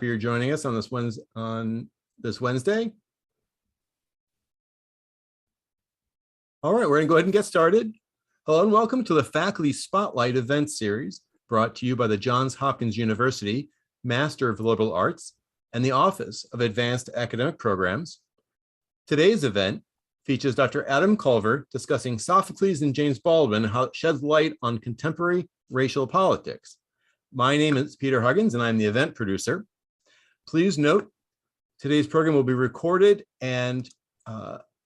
You're joining us on this Wednesday. All right, we're going to go ahead and get started. Hello and welcome to the Faculty Spotlight event series brought to you by the Johns Hopkins University Master of Liberal Arts and the Office of Advanced Academic Programs. Today's event features Dr. Adam Culver discussing Sophocles and James Baldwin, how it sheds light on contemporary racial politics. My name is Peter Huggins and I'm the event producer. Please note, today's program will be recorded and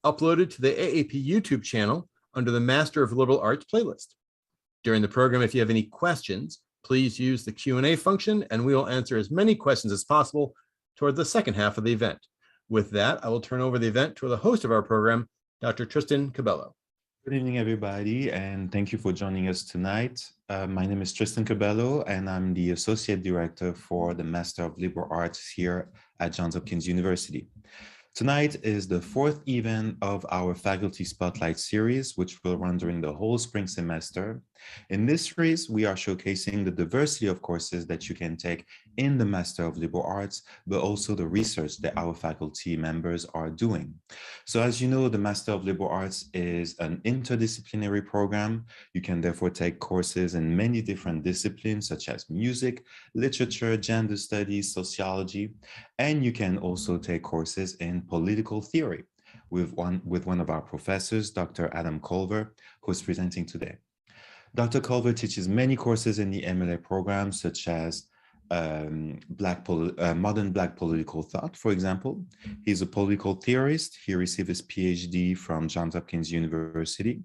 uploaded to the AAP YouTube channel under the Master of Liberal Arts playlist. During the program, if you have any questions, please use the Q&A function and we will answer as many questions as possible toward the second half of the event. With that, I will turn over the event to the host of our program, Dr. Tristan Cabello. Good evening, everybody, and thank you for joining us tonight. My name is Tristan Cabello, and I'm the Associate Director for the Master of Liberal Arts here at Johns Hopkins University. Tonight is the fourth event of our Faculty Spotlight series, which will run during the whole spring semester. In this series, we are showcasing the diversity of courses that you can take in the Master of Liberal Arts, but also the research that our faculty members are doing. So as you know, the Master of Liberal Arts is an interdisciplinary program. You can therefore take courses in many different disciplines, such as music, literature, gender studies, sociology, and you can also take courses in political theory with one of our professors, Dr. Adam Culver, who is presenting today. Dr. Culver teaches many courses in the MLA program, such as modern Black political thought, for example. He's a political theorist. He received his PhD from Johns Hopkins University.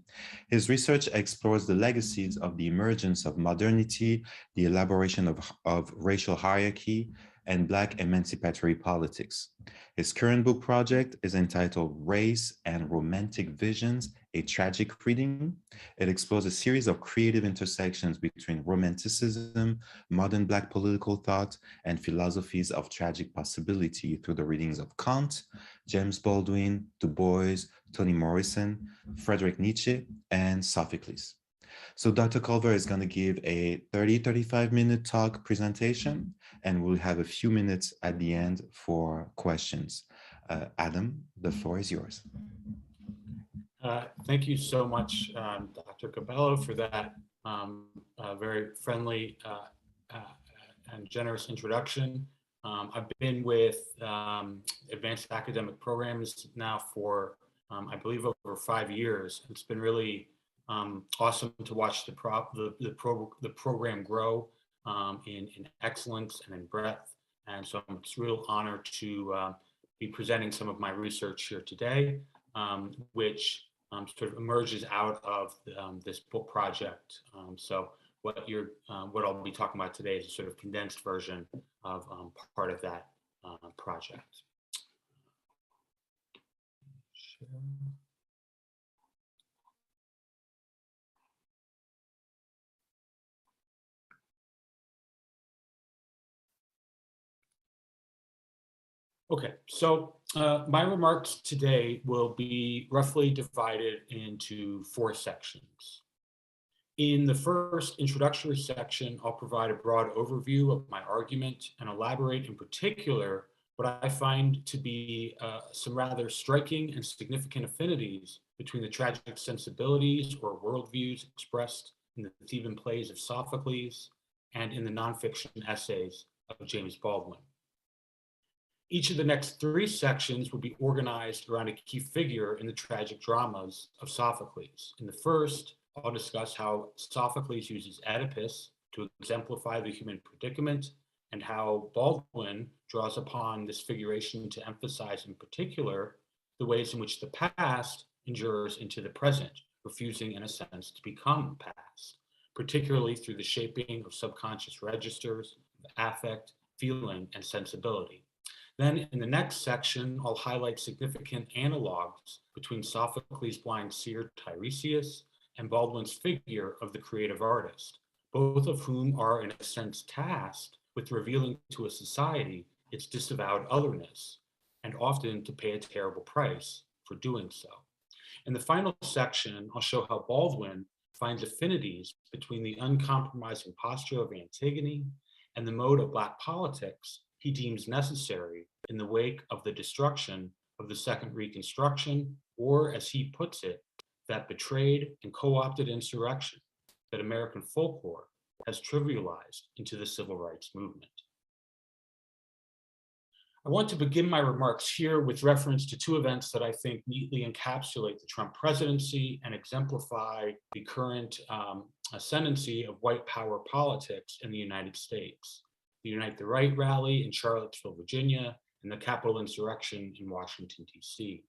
His research explores the legacies of the emergence of modernity, the elaboration of racial hierarchy, and Black emancipatory politics. His current book project is entitled Race and Romantic Visions, a Tragic Reading. It explores a series of creative intersections between Romanticism, modern Black political thought, and philosophies of tragic possibility through the readings of Kant, James Baldwin, Du Bois, Toni Morrison, Friedrich Nietzsche, and Sophocles. So Dr. Culver is going to give a 35-minute talk presentation, and we'll have a few minutes at the end for questions. Adam, the floor is yours. Thank you so much, Dr. Cabello, for that very friendly and generous introduction. I've been with advanced academic programs now for, I believe, over 5 years. It's been really awesome to watch the program grow in excellence and in breadth. And so it's a real honor to be presenting some of my research here today, which sort of emerges out of this book project. So what I'll be talking about today is a sort of condensed version of part of that project. Share. Okay, so my remarks today will be roughly divided into 4 sections. In the first introductory section, I'll provide a broad overview of my argument and elaborate in particular what I find to be some rather striking and significant affinities between the tragic sensibilities or worldviews expressed in the Theban plays of Sophocles and in the nonfiction essays of James Baldwin. Each of the next 3 sections will be organized around a key figure in the tragic dramas of Sophocles. In the first, I'll discuss how Sophocles uses Oedipus to exemplify the human predicament and how Baldwin draws upon this figuration to emphasize in particular the ways in which the past endures into the present, refusing in a sense to become past, particularly through the shaping of subconscious registers of affect, feeling, and sensibility. Then in the next section, I'll highlight significant analogs between Sophocles' blind seer Tiresias and Baldwin's figure of the creative artist, both of whom are in a sense tasked with revealing to a society its disavowed otherness, and often to pay a terrible price for doing so. In the final section, I'll show how Baldwin finds affinities between the uncompromising posture of Antigone and the mode of Black politics he deems necessary in the wake of the destruction of the Second Reconstruction, or as he puts it, that betrayed and co-opted insurrection that American folklore has trivialized into the civil rights movement. I want to begin my remarks here with reference to two events that I think neatly encapsulate the Trump presidency and exemplify the current ascendancy of white power politics in the United States: the Unite the Right rally in Charlottesville, Virginia, and the Capitol insurrection in Washington, D.C.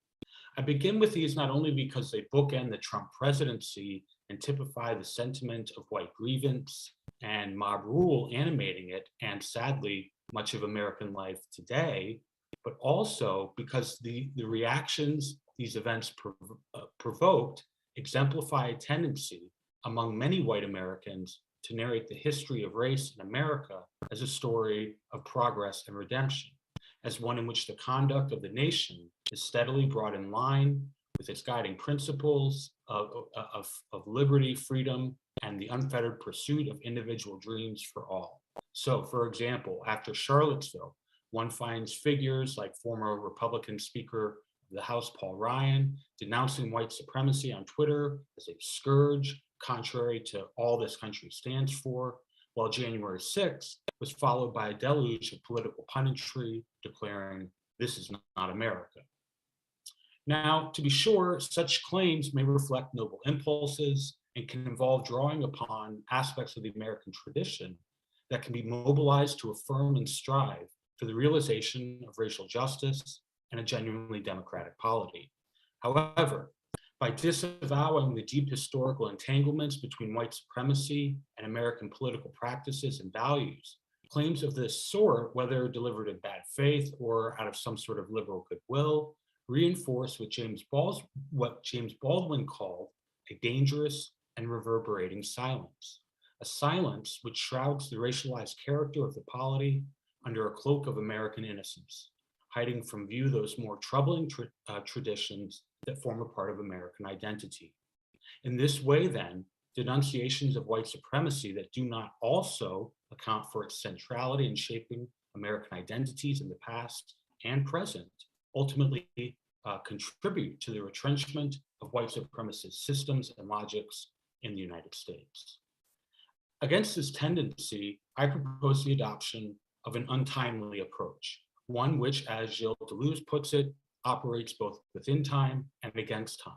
I begin with these not only because they bookend the Trump presidency and typify the sentiment of white grievance and mob rule animating it, and sadly, much of American life today, but also because the reactions these events provoked exemplify a tendency among many white Americans to narrate the history of race in America as a story of progress and redemption, as one in which the conduct of the nation is steadily brought in line with its guiding principles of liberty, freedom, and the unfettered pursuit of individual dreams for all. So, for example, after Charlottesville, one finds figures like former Republican Speaker of the House, Paul Ryan, denouncing white supremacy on Twitter as a scourge, contrary to all this country stands for, while January 6th was followed by a deluge of political punditry declaring, "This is not America." Now, to be sure, such claims may reflect noble impulses and can involve drawing upon aspects of the American tradition that can be mobilized to affirm and strive for the realization of racial justice and a genuinely democratic polity. However, by disavowing the deep historical entanglements between white supremacy and American political practices and values, claims of this sort, whether delivered in bad faith or out of some sort of liberal goodwill, reinforce what James Baldwin called a dangerous and reverberating silence, a silence which shrouds the racialized character of the polity under a cloak of American innocence, hiding from view those more troubling traditions that form a part of American identity. In this way, then, denunciations of white supremacy that do not also account for its centrality in shaping American identities in the past and present ultimately contribute to the retrenchment of white supremacist systems and logics in the United States. Against this tendency, I propose the adoption of an untimely approach, one which, as Gilles Deleuze puts it, operates both within time and against time,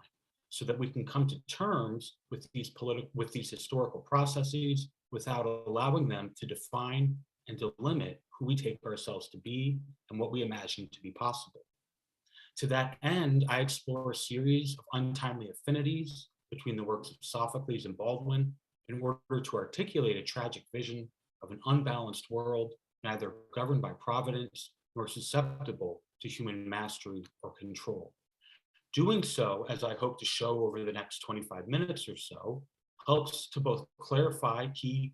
so that we can come to terms with these historical processes without allowing them to define and delimit who we take ourselves to be and what we imagine to be possible. To that end, I explore a series of untimely affinities between the works of Sophocles and Baldwin in order to articulate a tragic vision of an unbalanced world, neither governed by providence nor susceptible to human mastery or control. Doing so, as I hope to show over the next 25 minutes or so, helps to both clarify key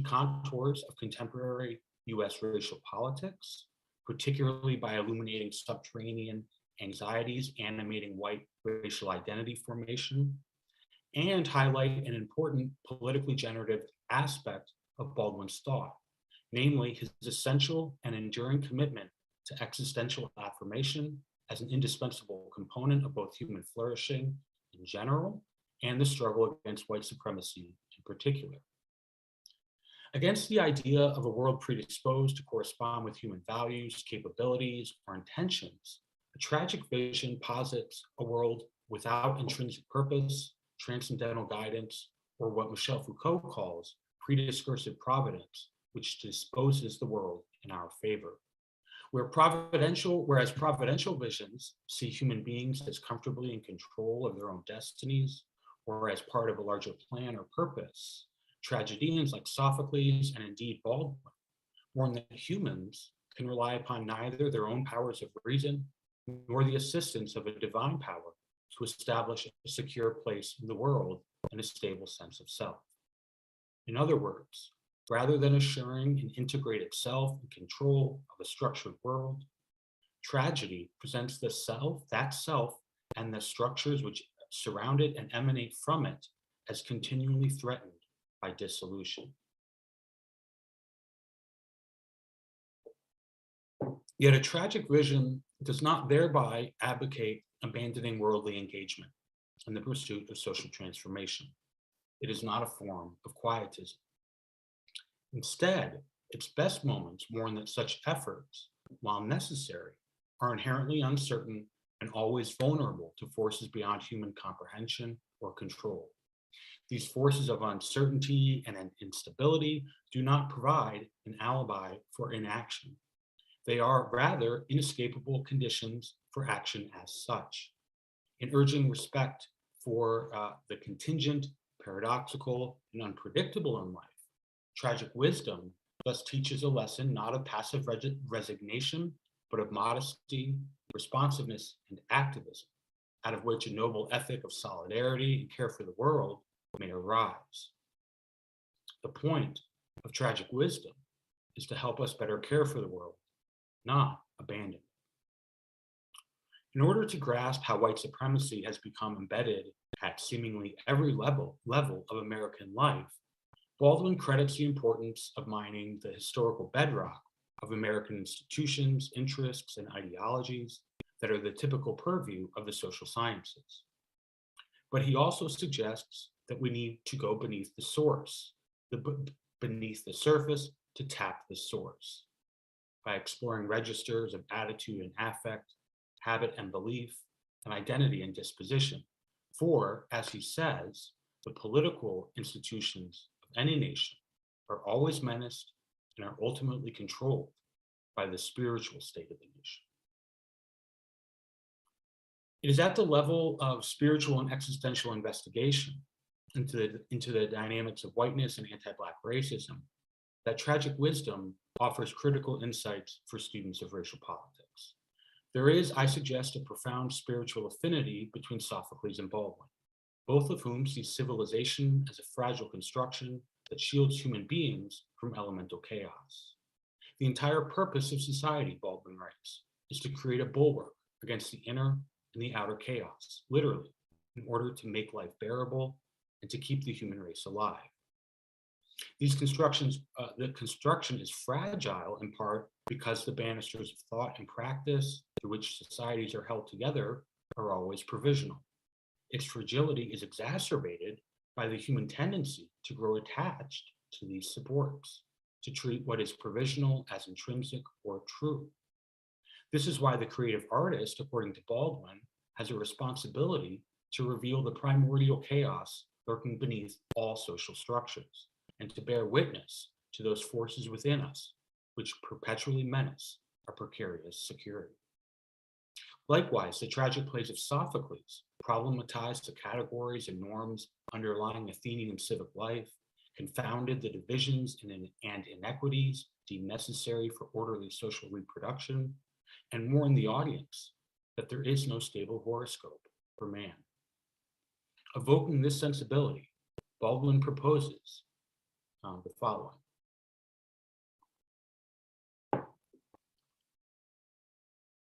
contours of contemporary US racial politics, particularly by illuminating subterranean anxieties animating white racial identity formation, and highlight an important politically generative aspect of Baldwin's thought, namely his essential and enduring commitment to existential affirmation as an indispensable component of both human flourishing in general and the struggle against white supremacy in particular. Against the idea of a world predisposed to correspond with human values, capabilities, or intentions, a tragic vision posits a world without intrinsic purpose, transcendental guidance, or what Michel Foucault calls prediscursive providence, which disposes the world in our favor. Whereas providential visions see human beings as comfortably in control of their own destinies or as part of a larger plan or purpose, tragedians like Sophocles and indeed Baldwin warn that humans can rely upon neither their own powers of reason nor the assistance of a divine power to establish a secure place in the world and a stable sense of self. In other words, rather than assuring an integrated self and control of a structured world, tragedy presents that self, and the structures which surround it and emanate from it as continually threatened by dissolution. Yet a tragic vision does not thereby advocate abandoning worldly engagement in the pursuit of social transformation. It is not a form of quietism. Instead, its best moments warn that such efforts, while necessary, are inherently uncertain and always vulnerable to forces beyond human comprehension or control. These forces of uncertainty and instability do not provide an alibi for inaction. They are rather inescapable conditions for action as such. In urging respect for the contingent, paradoxical, and unpredictable in life, tragic wisdom thus teaches a lesson not of passive resignation, but of modesty, responsiveness, and activism, out of which a noble ethic of solidarity and care for the world may arise. The point of tragic wisdom is to help us better care for the world, not abandon it. In order to grasp how white supremacy has become embedded at seemingly every level of American life, Baldwin credits the importance of mining the historical bedrock of American institutions, interests, and ideologies that are the typical purview of the social sciences. But he also suggests that we need to go beneath the source, beneath the surface to tap the source. By exploring registers of attitude and affect, habit and belief, and identity and disposition. For, as he says, the political institutions of any nation are always menaced and are ultimately controlled by the spiritual state of the nation. It is at the level of spiritual and existential investigation into the dynamics of whiteness and anti-Black racism that tragic wisdom offers critical insights for students of racial politics. There is, I suggest, a profound spiritual affinity between Sophocles and Baldwin, both of whom see civilization as a fragile construction that shields human beings from elemental chaos. The entire purpose of society, Baldwin writes, is to create a bulwark against the inner and the outer chaos, literally, in order to make life bearable and to keep the human race alive. These constructions, the construction is fragile in part because the banisters of thought and practice through which societies are held together are always provisional. Its fragility is exacerbated by the human tendency to grow attached to these supports, to treat what is provisional as intrinsic or true. This is why the creative artist, according to Baldwin, has a responsibility to reveal the primordial chaos lurking beneath all social structures, and to bear witness to those forces within us which perpetually menace our precarious security. Likewise, the tragic plays of Sophocles problematized the categories and norms underlying Athenian civic life, confounded the divisions and inequities deemed necessary for orderly social reproduction, and warned the audience that there is no stable horoscope for man. Evoking this sensibility, Baldwin proposes the following.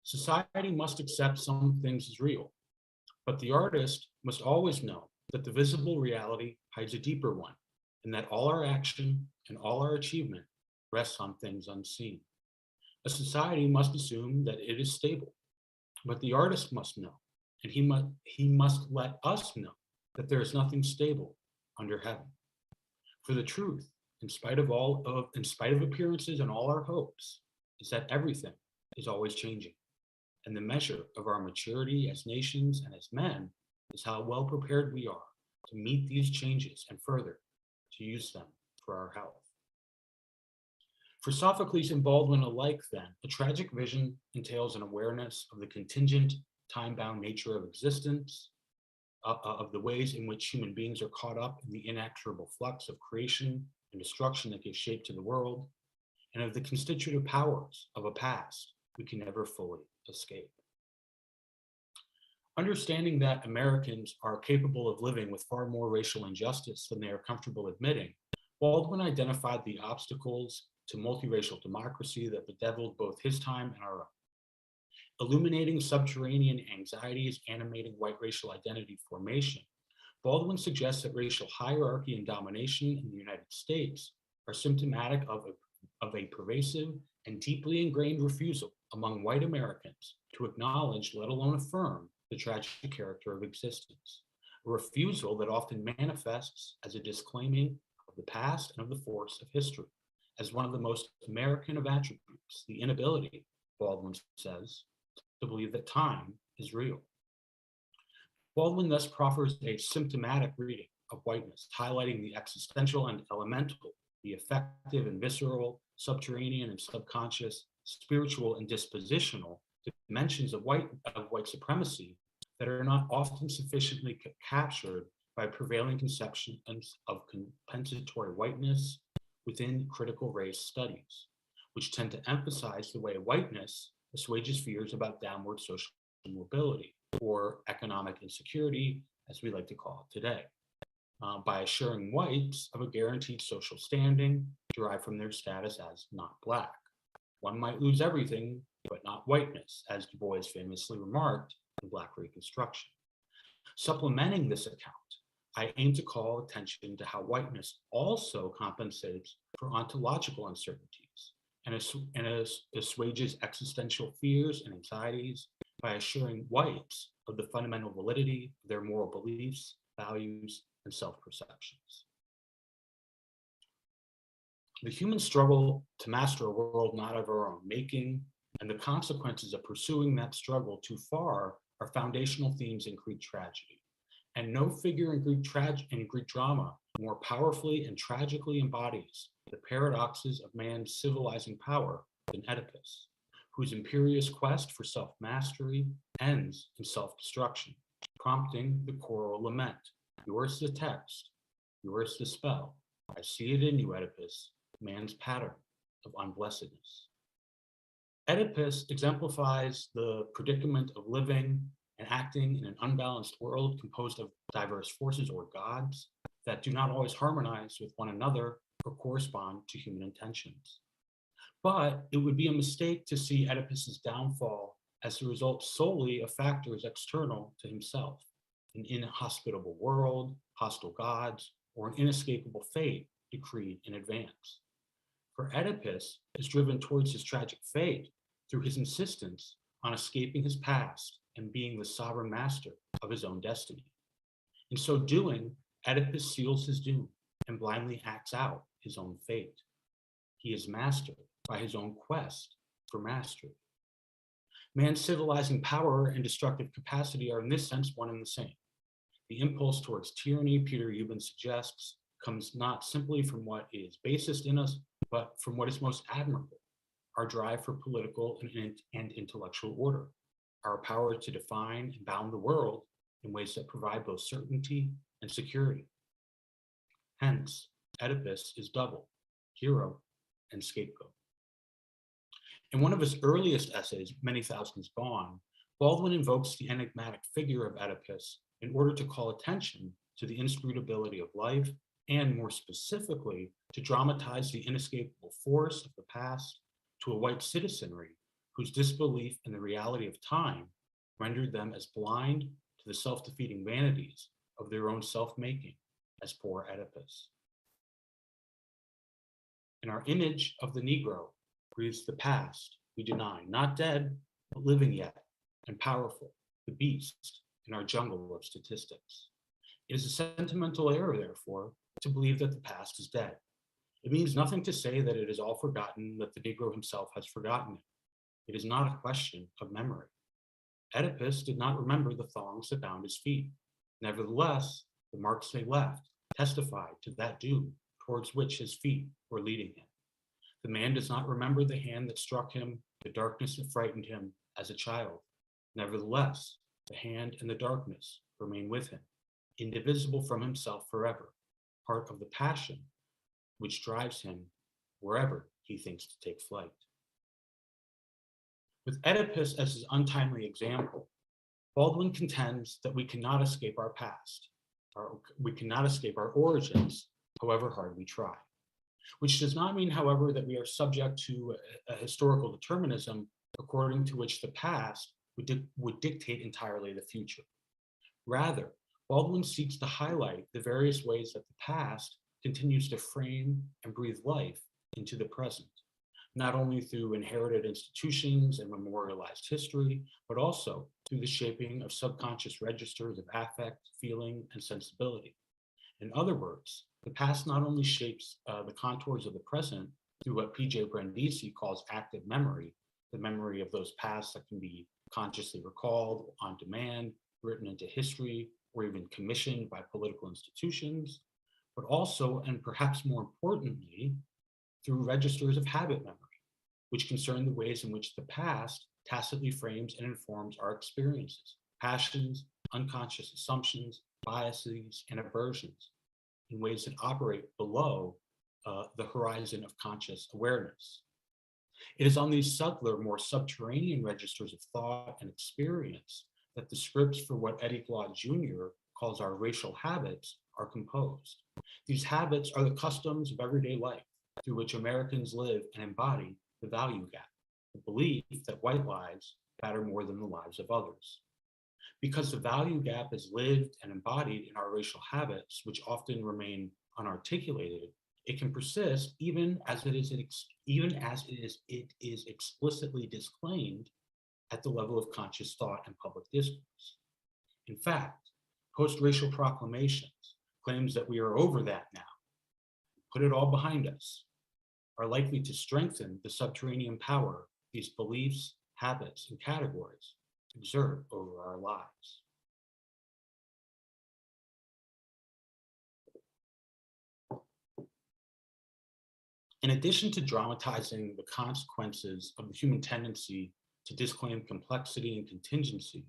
Society must accept some things as real, but the artist must always know that the visible reality hides a deeper one, and that all our action and all our achievement rests on things unseen. A society must assume that it is stable, but the artist must know, and he must let us know that there is nothing stable under heaven. For the truth, in spite of appearances and all our hopes, is that everything is always changing. And the measure of our maturity as nations and as men is how well prepared we are to meet these changes and further to use them for our health. For Sophocles and Baldwin alike, then, a tragic vision entails an awareness of the contingent, time-bound nature of existence, of the ways in which human beings are caught up in the inexorable flux of creation and destruction that gives shape to the world, and of the constitutive powers of a past we can never fully escape. Understanding that Americans are capable of living with far more racial injustice than they are comfortable admitting, Baldwin identified the obstacles to multiracial democracy that bedeviled both his time and our own. Illuminating subterranean anxieties animating white racial identity formation, Baldwin suggests that racial hierarchy and domination in the United States are symptomatic of a pervasive and deeply ingrained refusal among white Americans to acknowledge, let alone affirm, the tragic character of existence. A refusal that often manifests as a disclaiming of the past and of the force of history, as one of the most American of attributes, the inability, Baldwin says, to believe that time is real. Baldwin thus proffers a symptomatic reading of whiteness, highlighting the existential and elemental, the affective and visceral, subterranean and subconscious, spiritual and dispositional dimensions of white supremacy that are not often sufficiently captured by prevailing conceptions of compensatory whiteness within critical race studies, which tend to emphasize the way whiteness assuages fears about downward social mobility or economic insecurity, as we like to call it today, by assuring whites of a guaranteed social standing derived from their status as not Black. One might lose everything, but not whiteness, as Du Bois famously remarked in Black Reconstruction. Supplementing this account, I aim to call attention to how whiteness also compensates for ontological uncertainties and assuages existential fears and anxieties by assuring whites of the fundamental validity of their moral beliefs, values, and self-perceptions. The human struggle to master a world not of our own making and the consequences of pursuing that struggle too far are foundational themes in Greek tragedy. And no figure in Greek drama more powerfully and tragically embodies the paradoxes of man's civilizing power than Oedipus, whose imperious quest for self-mastery ends in self-destruction, prompting the choral lament. Yours the text, yours the spell. I see it in you, Oedipus, man's pattern of unblessedness. Oedipus exemplifies the predicament of living and acting in an unbalanced world composed of diverse forces or gods that do not always harmonize with one another or correspond to human intentions. But it would be a mistake to see Oedipus's downfall as the result solely of factors external to himself, an inhospitable world, hostile gods, or an inescapable fate decreed in advance. For Oedipus is driven towards his tragic fate through his insistence on escaping his past and being the sovereign master of his own destiny. In so doing, Oedipus seals his doom and blindly acts out his own fate. He is mastered by his own quest for mastery. Man's civilizing power and destructive capacity are in this sense one and the same. The impulse towards tyranny, Peter Euban suggests, comes not simply from what is basest in us, but from what is most admirable, our drive for political and intellectual order, our power to define and bound the world in ways that provide both certainty and security. Hence, Oedipus is double, hero and scapegoat. In one of his earliest essays, Many Thousands Gone, Baldwin invokes the enigmatic figure of Oedipus in order to call attention to the inscrutability of life and, more specifically, to dramatize the inescapable force of the past to a white citizenry whose disbelief in the reality of time rendered them as blind to the self-defeating vanities of their own self-making as poor Oedipus. In our image of the Negro breathes the past we deny, not dead, but living yet and powerful, the beast in our jungle of statistics. It is a sentimental error, therefore, to believe that the past is dead. It means nothing to say that it is all forgotten, that the Negro himself has forgotten it. It is not a question of memory. Oedipus did not remember the thongs that bound his feet. Nevertheless, the marks they left testified to that doom towards which his feet were leading him. The man does not remember the hand that struck him, the darkness that frightened him as a child. Nevertheless, the hand and the darkness remain with him, indivisible from himself forever, part of the passion which drives him wherever he thinks to take flight. With Oedipus as his untimely example, Baldwin contends that we cannot escape our past, we cannot escape our origins, however hard we try. Which does not mean, however, that we are subject to a historical determinism according to which the past would dictate entirely the future. Rather, Baldwin seeks to highlight the various ways that the past continues to frame and breathe life into the present, not only through inherited institutions and memorialized history, but also through the shaping of subconscious registers of affect, feeling, and sensibility. In other words, the past not only shapes the contours of the present through what P.J. Brandisi calls active memory, the memory of those pasts that can be consciously recalled on demand, written into history, or even commissioned by political institutions, but also, and perhaps more importantly, through registers of habit memory, which concern the ways in which the past tacitly frames and informs our experiences, passions, unconscious assumptions, biases, and aversions in ways that operate below the horizon of conscious awareness. It is on these subtler, more subterranean registers of thought and experience that the scripts for what Eddie Glaude Jr. calls our racial habits are composed. These habits are the customs of everyday life through which Americans live and embody the value gap, the belief that white lives matter more than the lives of others. Because the value gap is lived and embodied in our racial habits, which often remain unarticulated, it can persist even as it is explicitly disclaimed at the level of conscious thought and public discourse. In fact, post-racial proclamations, claims that we are over that now, put it all behind us, are likely to strengthen the subterranean power these beliefs, habits, and categories exert over our lives. In addition to dramatizing the consequences of the human tendency to disclaim complexity and contingency,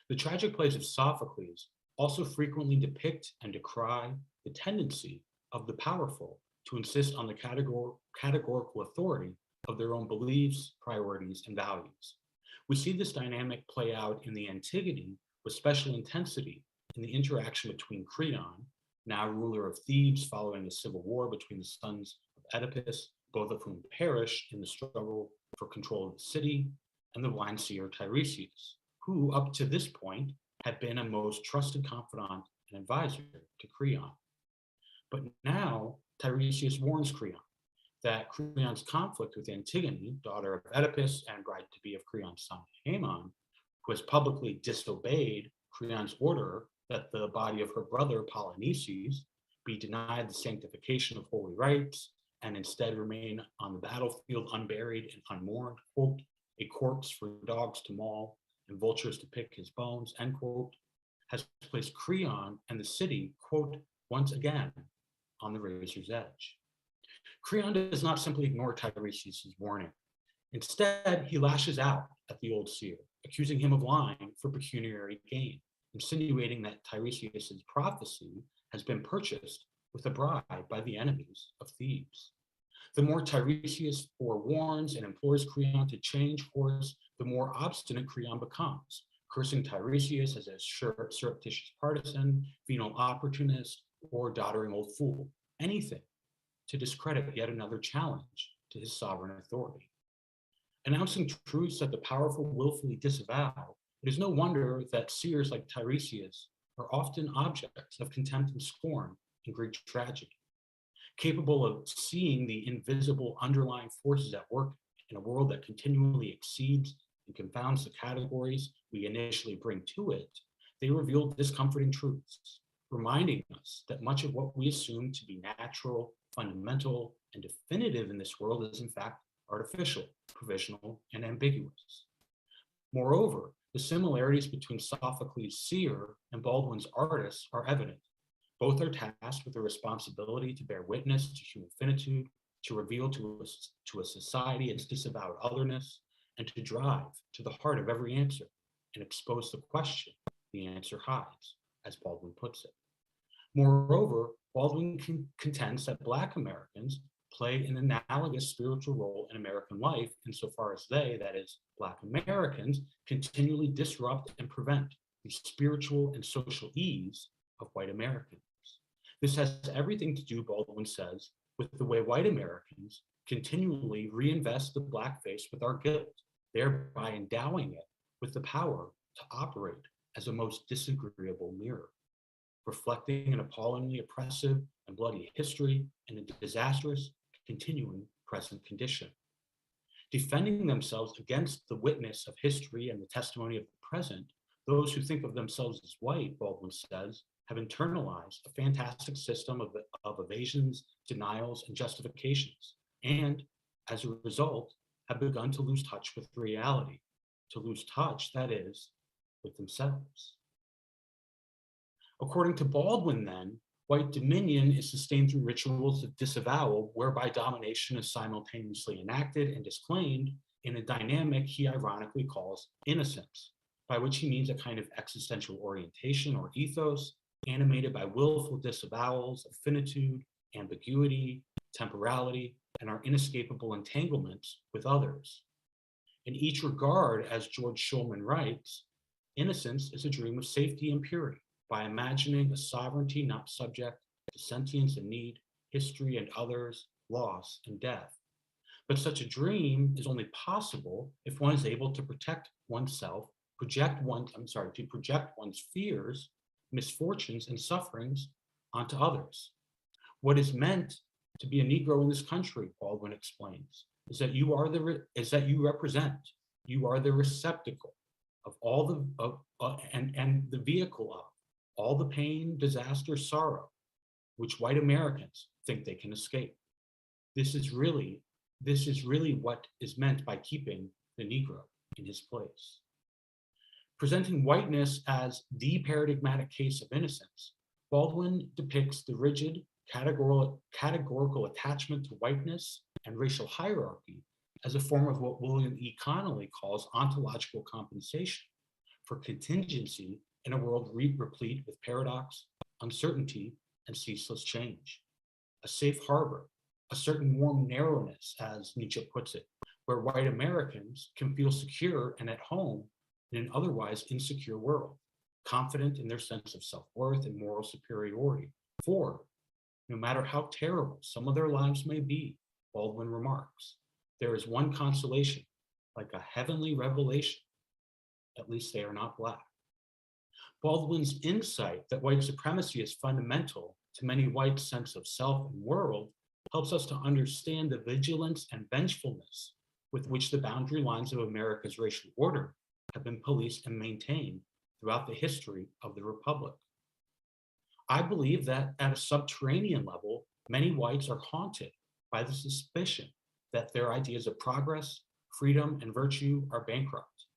the tragic plays of Sophocles also frequently depict and decry the tendency of the powerful to insist on the categorical authority of their own beliefs, priorities, and values. We see this dynamic play out in the Antigone with special intensity in the interaction between Creon, now ruler of Thebes following the civil war between the sons of Oedipus, both of whom perished in the struggle for control of the city, and the wine seer Tiresias, who up to this point had been a most trusted confidant and advisor to Creon. But now Tiresias warns Creon that Creon's conflict with Antigone, daughter of Oedipus and bride-to-be of Creon's son Haemon, who has publicly disobeyed Creon's order that the body of her brother Polynices be denied the sanctification of holy rites and instead remain on the battlefield unburied and unmourned, quote, a corpse for dogs to maul and vultures to pick his bones, end quote, has placed Creon and the city, quote, once again on the razor's edge. Creon does not simply ignore Tiresias' warning. Instead, he lashes out at the old seer, accusing him of lying for pecuniary gain, insinuating that Tiresias' prophecy has been purchased with a bribe by the enemies of Thebes. The more Tiresias forewarns and implores Creon to change course, the more obstinate Creon becomes, cursing Tiresias as a surreptitious partisan, venal opportunist, or doddering old fool, anything to discredit yet another challenge to his sovereign authority. Announcing truths that the powerful willfully disavow, it is no wonder that seers like Tiresias are often objects of contempt and scorn in Greek tragedy. Capable of seeing the invisible underlying forces at work in a world that continually exceeds and confounds the categories we initially bring to it, they reveal discomforting truths, reminding us that much of what we assume to be natural, fundamental, and definitive in this world is in fact artificial, provisional, and ambiguous. Moreover, the similarities between Sophocles' seer and Baldwin's artist are evident. Both are tasked with the responsibility to bear witness to human finitude, to reveal to a society its disavowed otherness, and to drive to the heart of every answer and expose the question the answer hides, as Baldwin puts it. Moreover, Baldwin contends that Black Americans play an analogous spiritual role in American life insofar as they, that is, Black Americans, continually disrupt and prevent the spiritual and social ease of white Americans. This has everything to do, Baldwin says, with the way white Americans continually reinvest the Black face with our guilt, thereby endowing it with the power to operate as a most disagreeable mirror, reflecting an appallingly oppressive and bloody history and a disastrous continuing present condition. defending themselves against the witness of history and the testimony of the present. Those who think of themselves as white, Baldwin says, have internalized a fantastic system of evasions, denials, and justifications, and as a result, have begun to lose touch with reality, to lose touch, that is, with themselves. According to Baldwin, then, white dominion is sustained through rituals of disavowal, whereby domination is simultaneously enacted and disclaimed in a dynamic he ironically calls innocence, by which he means a kind of existential orientation or ethos animated by willful disavowals of finitude, ambiguity, temporality, and our inescapable entanglements with others. In each regard, as George Schulman writes, innocence is a dream of safety and purity, by imagining a sovereignty not subject to sentience and need, history and others, loss and death. But such a dream is only possible if one is able to protect oneself, to project one's fears, misfortunes, and sufferings onto others. What is meant to be a Negro in this country, Baldwin explains, is that you are you represent, you are the receptacle of all and the vehicle of all the pain, disaster, sorrow, which white Americans think they can escape. This is really what is meant by keeping the Negro in his place. Presenting whiteness as the paradigmatic case of innocence, Baldwin depicts the rigid, categorical attachment to whiteness and racial hierarchy as a form of what William E. Connolly calls ontological compensation for contingency in a world replete with paradox, uncertainty, and ceaseless change. A safe harbor, a certain warm narrowness, as Nietzsche puts it, where white Americans can feel secure and at home in an otherwise insecure world, confident in their sense of self-worth and moral superiority. For no matter how terrible some of their lives may be, Baldwin remarks, there is one consolation, like a heavenly revelation, at least they are not Black. Baldwin's insight that white supremacy is fundamental to many whites' sense of self and world helps us to understand the vigilance and vengefulness with which the boundary lines of America's racial order have been policed and maintained throughout the history of the Republic. I believe that at a subterranean level, many whites are haunted by the suspicion that their ideas of progress, freedom, and virtue are bankrupt.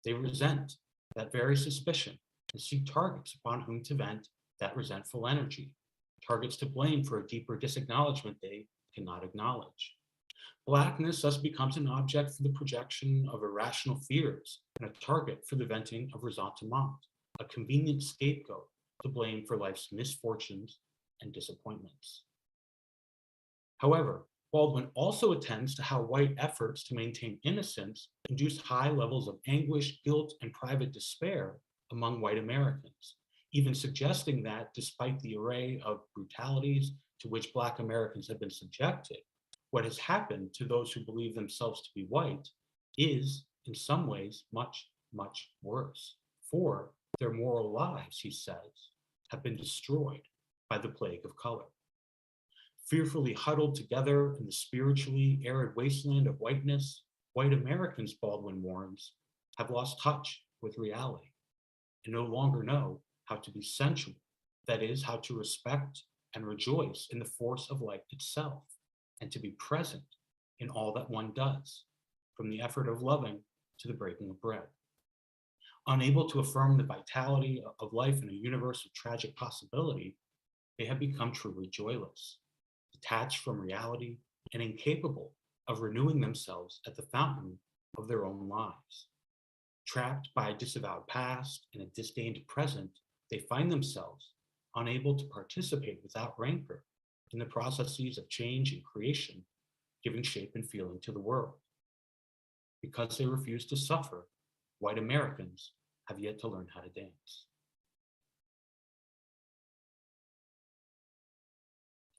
They resent that very suspicion and seek targets upon whom to vent that resentful energy, targets to blame for a deeper disacknowledgement they cannot acknowledge. Blackness thus becomes an object for the projection of irrational fears and a target for the venting of ressentiment, a convenient scapegoat to blame for life's misfortunes and disappointments. However, Baldwin also attends to how white efforts to maintain innocence induce high levels of anguish, guilt, and private despair among white Americans, even suggesting that despite the array of brutalities to which Black Americans have been subjected, what has happened to those who believe themselves to be white is, in some ways, much, much worse. For their moral lives, he says, have been destroyed by the plague of color. Fearfully huddled together in the spiritually arid wasteland of whiteness, white Americans, Baldwin warns, have lost touch with reality and no longer know how to be sensual, that is, how to respect and rejoice in the force of life itself, and to be present in all that one does, from the effort of loving to the breaking of bread. Unable to affirm the vitality of life in a universe of tragic possibility, they have become truly joyless, detached from reality, and incapable of renewing themselves at the fountain of their own lives. Trapped by a disavowed past and a disdained present, they find themselves unable to participate without rancor in the processes of change and creation, giving shape and feeling to the world. Because they refuse to suffer, white Americans have yet to learn how to dance.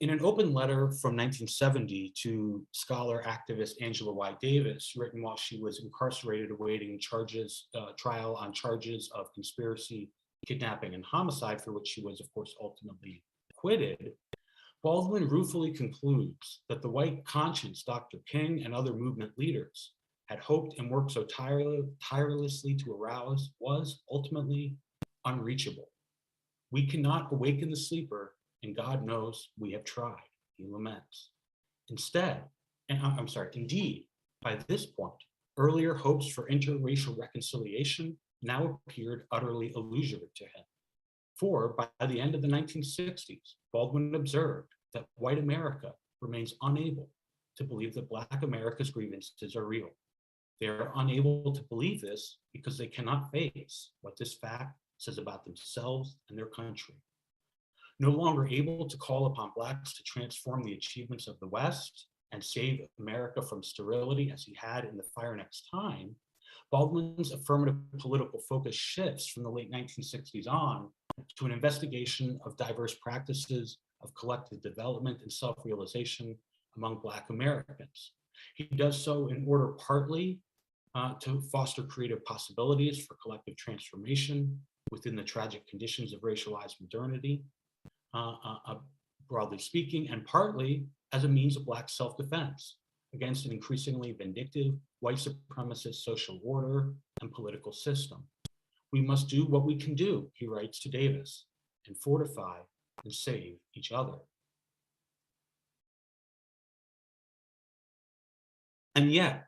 In an open letter from 1970 to scholar activist Angela Y. Davis, written while she was incarcerated awaiting trial on charges of conspiracy, kidnapping, and homicide, for which she was, of course, ultimately acquitted, Baldwin ruefully concludes that the white conscience Dr. King and other movement leaders had hoped and worked so tirelessly to arouse was ultimately unreachable. We cannot awaken the sleeper, and God knows we have tried, he laments. Indeed, by this point, earlier hopes for interracial reconciliation now appeared utterly illusory to him. For by the end of the 1960s, Baldwin observed that white America remains unable to believe that Black America's grievances are real. They are unable to believe this because they cannot face what this fact says about themselves and their country. No longer able to call upon Blacks to transform the achievements of the West and save America from sterility as he had in the Fire Next Time, Baldwin's affirmative political focus shifts from the late 1960s on to an investigation of diverse practices of collective development and self-realization among Black Americans. He does so in order partly to foster creative possibilities for collective transformation within the tragic conditions of racialized modernity, broadly speaking, and partly as a means of Black self-defense against an increasingly vindictive white supremacist social order and political system. We must do what we can do, he writes to Davis, and fortify and save each other. And yet,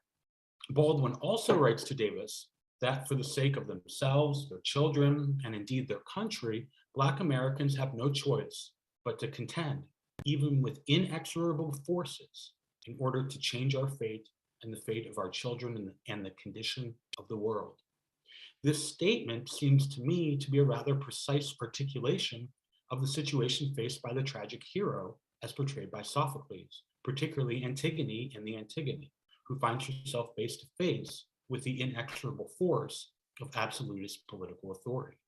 Baldwin also writes to Davis that for the sake of themselves, their children, and indeed their country, Black Americans have no choice but to contend, even with inexorable forces, in order to change our fate and the fate of our children and the condition of the world. This statement seems to me to be a rather precise articulation of the situation faced by the tragic hero as portrayed by Sophocles, particularly Antigone in the Antigone, who finds herself face to face with the inexorable force of absolutist political authority.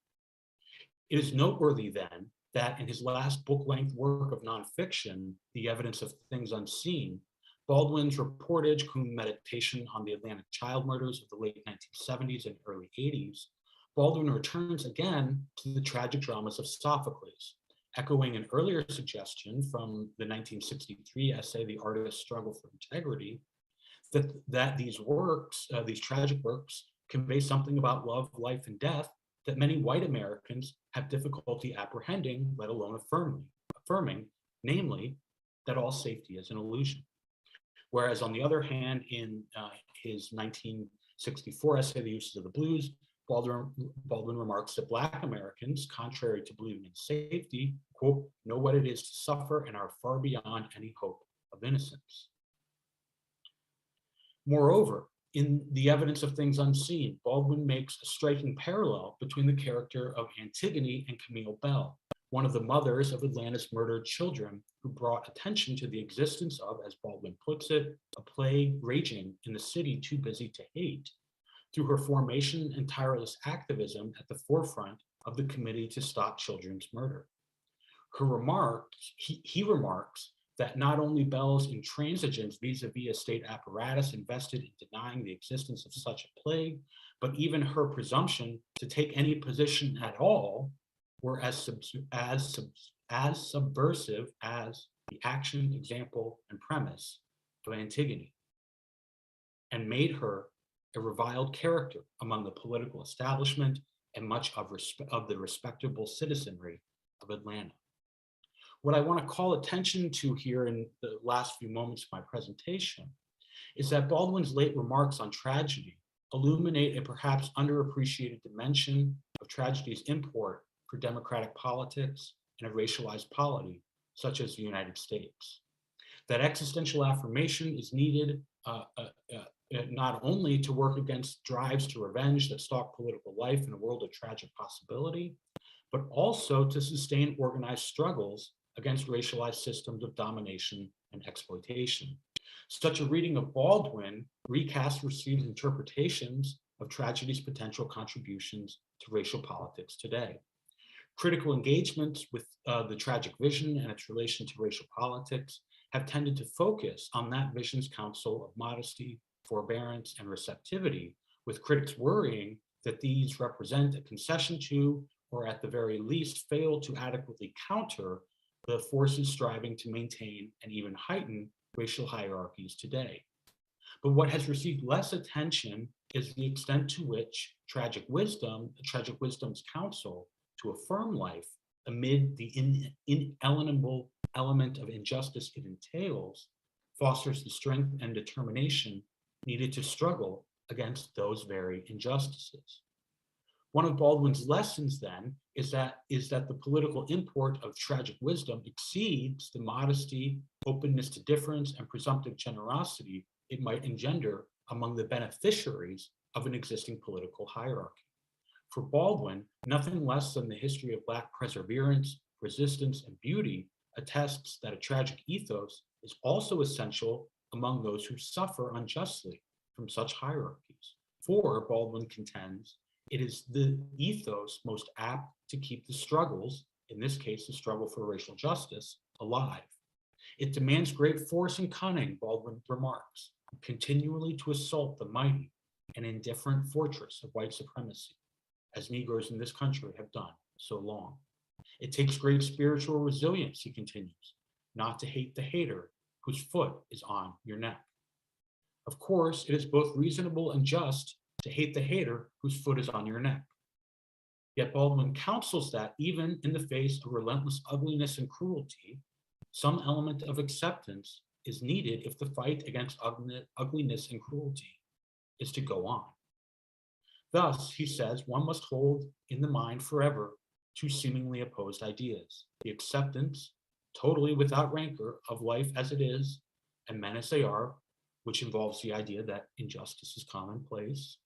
It is noteworthy then that in his last book-length work of nonfiction, The Evidence of Things Unseen, Baldwin's reportage cum meditation on the Atlantic child murders of the late 1970s and early 80s, Baldwin returns again to the tragic dramas of Sophocles, echoing an earlier suggestion from the 1963 essay, The Artist's Struggle for Integrity, that these works, these tragic works, convey something about love, life, and death that many white Americans have difficulty apprehending, let alone affirming, namely, that all safety is an illusion. Whereas on the other hand, in his 1964 essay, The Uses of the Blues, Baldwin remarks that Black Americans, contrary to believing in safety, quote, know what it is to suffer and are far beyond any hope of innocence. Moreover, in The Evidence of Things Unseen, Baldwin makes a striking parallel between the character of Antigone and Camille Bell, one of the mothers of Atlanta's murdered children, who brought attention to the existence of, as Baldwin puts it, a plague raging in the city too busy to hate, through her formation and tireless activism at the forefront of the Committee to Stop Children's Murder. He remarks that not only Bell's intransigence vis-a-vis a state apparatus invested in denying the existence of such a plague, but even her presumption to take any position at all were as subversive as the action, example, and premise of Antigone, and made her a reviled character among the political establishment and much of the respectable citizenry of Atlanta. What I want to call attention to here in the last few moments of my presentation is that Baldwin's late remarks on tragedy illuminate a perhaps underappreciated dimension of tragedy's import for democratic politics and a racialized polity such as the United States. That existential affirmation is needed not only to work against drives to revenge that stalk political life in a world of tragic possibility, but also to sustain organized struggles against racialized systems of domination and exploitation. Such a reading of Baldwin recasts received interpretations of tragedy's potential contributions to racial politics today. Critical engagements with the tragic vision and its relation to racial politics have tended to focus on that vision's counsel of modesty, forbearance, and receptivity, with critics worrying that these represent a concession to, or at the very least fail to adequately counter, the forces striving to maintain and even heighten racial hierarchies today. But what has received less attention is the extent to which tragic wisdom's counsel to affirm life amid the inalienable element of injustice it entails, fosters the strength and determination needed to struggle against those very injustices. One of Baldwin's lessons then is that the political import of tragic wisdom exceeds the modesty, openness to difference, and presumptive generosity it might engender among the beneficiaries of an existing political hierarchy. For Baldwin, nothing less than the history of Black perseverance, resistance, and beauty attests that a tragic ethos is also essential among those who suffer unjustly from such hierarchies. For, Baldwin contends, it is the ethos most apt to keep the struggles, in this case, the struggle for racial justice, alive. It demands great force and cunning, Baldwin remarks, continually to assault the mighty and indifferent fortress of white supremacy, as Negroes in this country have done so long. It takes great spiritual resilience, he continues, not to hate the hater whose foot is on your neck. Of course, it is both reasonable and just to hate the hater whose foot is on your neck. Yet Baldwin counsels that even in the face of relentless ugliness and cruelty, some element of acceptance is needed if the fight against ugliness and cruelty is to go on. Thus, he says, one must hold in the mind forever two seemingly opposed ideas: the acceptance, totally without rancor, of life as it is and men as they are, which involves the idea that injustice is commonplace.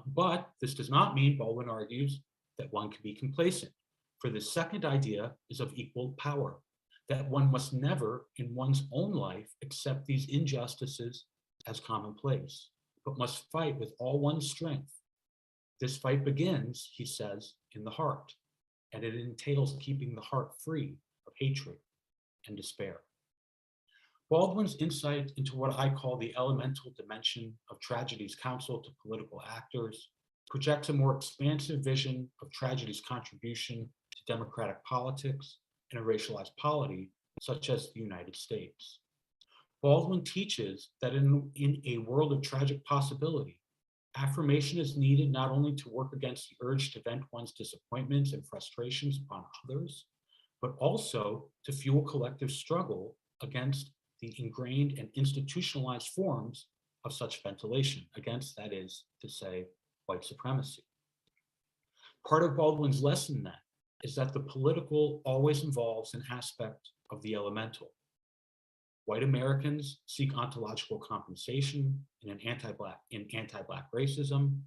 But this does not mean, Baldwin argues, that one can be complacent, for the second idea is of equal power, that one must never in one's own life accept these injustices as commonplace, but must fight with all one's strength. This fight begins, he says, in the heart, and it entails keeping the heart free of hatred and despair. Baldwin's insight into what I call the elemental dimension of tragedy's counsel to political actors projects a more expansive vision of tragedy's contribution to democratic politics and a racialized polity such as the United States. Baldwin teaches that in a world of tragic possibility, affirmation is needed not only to work against the urge to vent one's disappointments and frustrations upon others, but also to fuel collective struggle against the ingrained and institutionalized forms of such ventilation, against, that is to say, white supremacy. Part of Baldwin's lesson then is that the political always involves an aspect of the elemental. White Americans seek ontological compensation in anti-Black racism.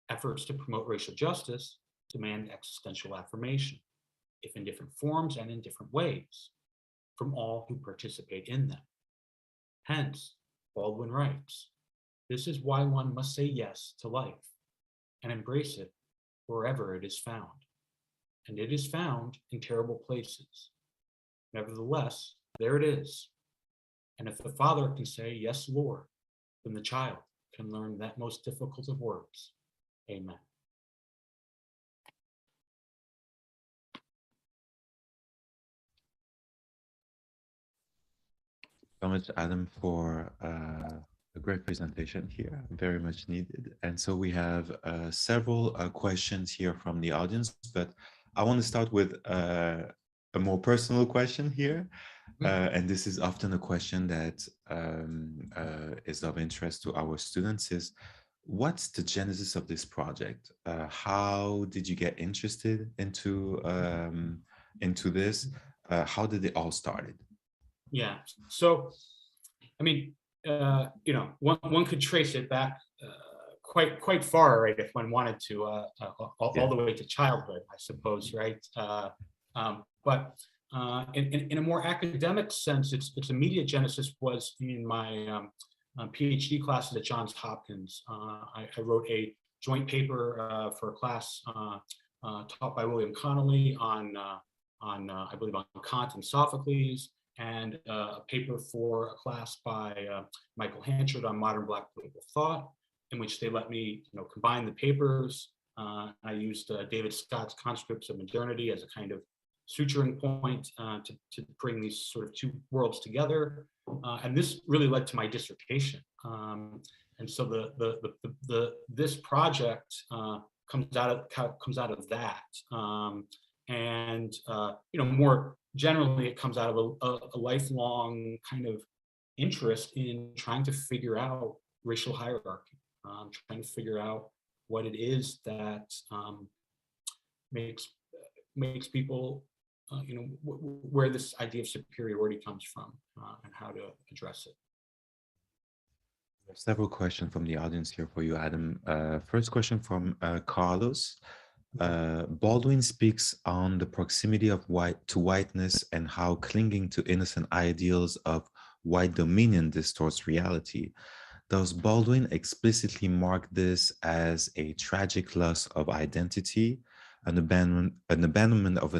Efforts to promote racial justice demand existential affirmation, if in different forms and in different ways, from all who participate in them. Hence, Baldwin writes, this is why one must say yes to life and embrace it wherever it is found. And it is found in terrible places. Nevertheless, there it is. And if the father can say, yes, Lord, then the child can learn that most difficult of words. Amen. So much, Adam, for a great presentation here, very much needed. And so we have several questions here from the audience, but I want to start with a more personal question here. And this is often a question that is of interest to our students is, what's the genesis of this project? How did you get interested into this? How did it all started? Yeah, so, I mean, one could trace it back quite far, right? If one wanted to, all the way to childhood, I suppose, right? But in a more academic sense, its immediate genesis was in my PhD classes at Johns Hopkins. I wrote a joint paper for a class taught by William Connolly on I believe on Kant and Sophocles, and a paper for a class by Michael Hanchard on modern Black political thought, in which they let me combine the papers. I used David Scott's Conscripts of Modernity as a kind of suturing point to bring these sort of two worlds together. And this really led to my dissertation. And so this project comes out of that. And more generally, it comes out of a lifelong kind of interest in trying to figure out racial hierarchy, trying to figure out what it is that makes people, where this idea of superiority comes from, and how to address it. Several questions from the audience here for you, Adam. First question from Carlos. Baldwin speaks on the proximity of whiteness and how clinging to innocent ideals of white dominion distorts reality. Does Baldwin explicitly mark this as a tragic loss of identity, an abandonment of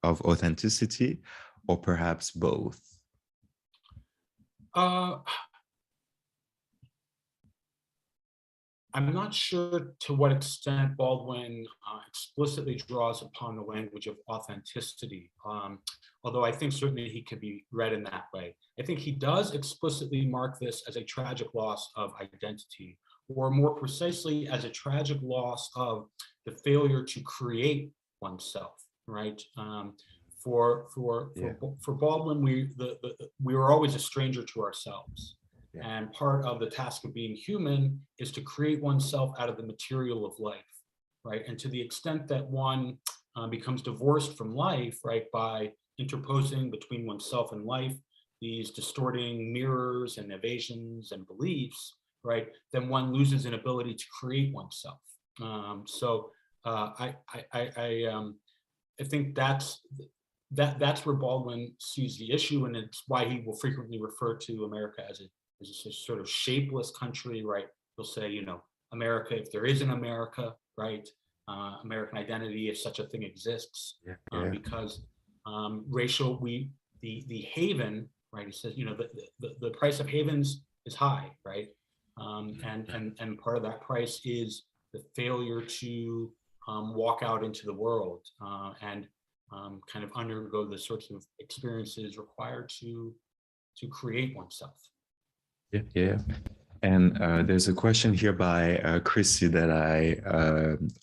authenticity, or perhaps both? I'm not sure to what extent Baldwin explicitly draws upon the language of authenticity, although I think certainly he could be read in that way. I think he does explicitly mark this as a tragic loss of identity, or more precisely as a tragic loss of the failure to create oneself, right? For Baldwin, we were always a stranger to ourselves. Yeah. And part of the task of being human is to create oneself out of the material of life, right? And to the extent that one becomes divorced from life, right, by interposing between oneself and life these distorting mirrors and evasions and beliefs, right, then one loses an ability to create oneself. I think that's where Baldwin sees the issue, and it's why he will frequently refer to America as a sort of shapeless country, right? He'll say, America, if there is an America, right? American identity, if such a thing exists, because racial, the haven, right? He says, the price of havens is high, right? And part of that price is the failure to walk out into the world and kind of undergo the sorts of experiences required to create oneself. Yeah. And there's a question here by Chrissy that I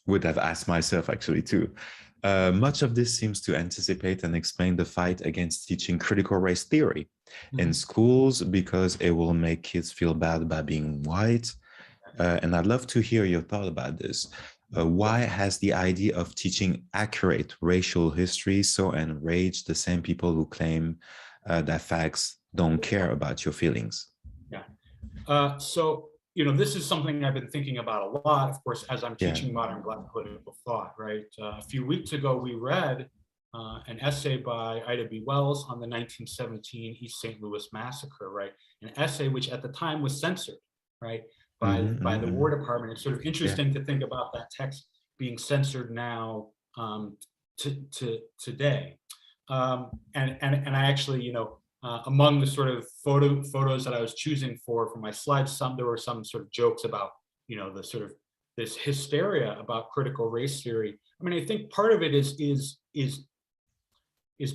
would have asked myself actually too. Much of this seems to anticipate and explain the fight against teaching critical race theory in schools because it will make kids feel bad about being white. And I'd love to hear your thought about this. Why has the idea of teaching accurate racial history so enraged the same people who claim that facts don't care about your feelings? Yeah. So, this is something I've been thinking about a lot, of course, as I'm teaching modern Black political thought, right? A few weeks ago, we read an essay by Ida B. Wells on the 1917 East St. Louis massacre, right? An essay which at the time was censored, right, by the War Department. It's sort of interesting to think about that text being censored now today. And I actually, among the sort of photos that I was choosing for my slides, there were some sort of jokes about, the sort of this hysteria about critical race theory. I mean, I think part of it is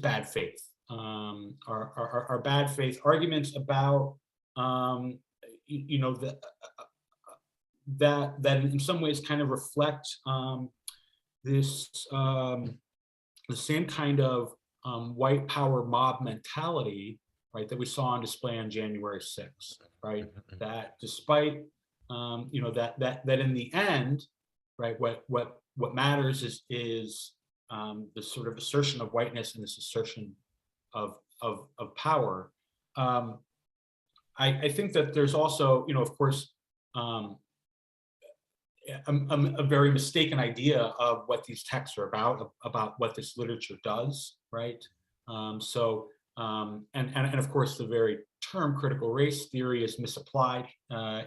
bad faith. Our bad faith arguments about, that in some ways kind of reflect this the same kind of white power mob mentality, right, that we saw on display on January 6th, right? That despite, that in the end, right, what matters is the sort of assertion of whiteness and this assertion of power. I think that there's also, of course, a very mistaken idea of what these texts are about what this literature does, right? And of course, the very term critical race theory is misapplied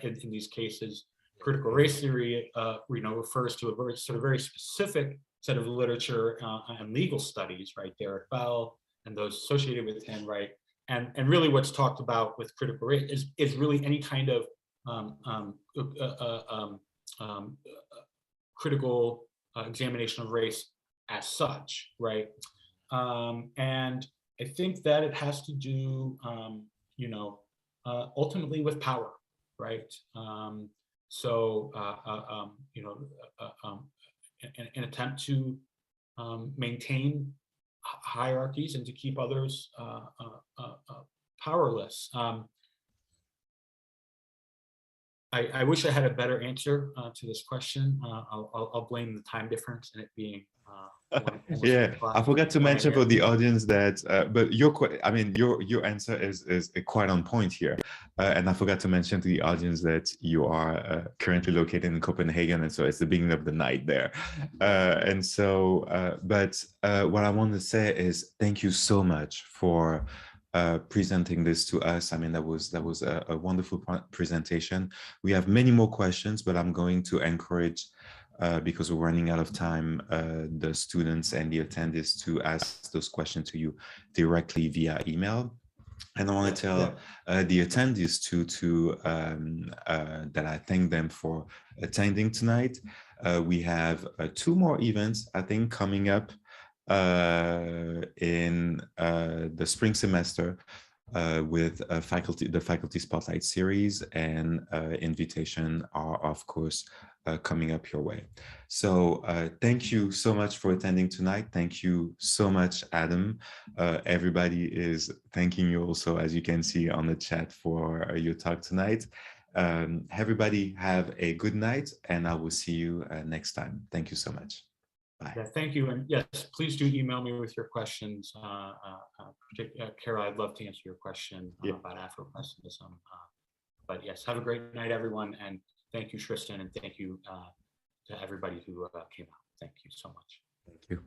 in these cases. Critical race theory, refers to a very specific set of literature and legal studies, right? Derek Bell and those associated with him, right? And really, what's talked about with critical race is really any kind of critical examination of race as such, right? And I think that it has to do, ultimately with power, right? An attempt to maintain hierarchies and to keep others powerless. I wish I had a better answer to this question. I'll blame the time difference and it being almost Yeah, 1 o'clock I forgot to in the mention morning for the here. audience that, but your answer is quite on point here, and I forgot to mention to the audience that you are currently located in Copenhagen, and so it's the beginning of the night there, what I want to say is thank you so much for presenting this to us. I mean, that was a wonderful presentation. We have many more questions, but I'm going to encourage, because we're running out of time, the students and the attendees to ask those questions to you directly via email. And I want to tell the attendees that I thank them for attending tonight. We have 2 more events, I think, coming up in the spring semester, with the faculty spotlight series, and invitation are of course coming up your way. So thank you so much for attending tonight. Thank you so much, Adam. Everybody is thanking you also, as you can see on the chat, for your talk tonight. Everybody have a good night, and I will see you next time. Thank you so much. Bye. Yeah, thank you. And yes, please do email me with your questions. Kara, I'd love to answer your question about Afro-pessimism. But yes, have a great night, everyone. And thank you, Tristan, and thank you to everybody who came out. Thank you so much. Thank you.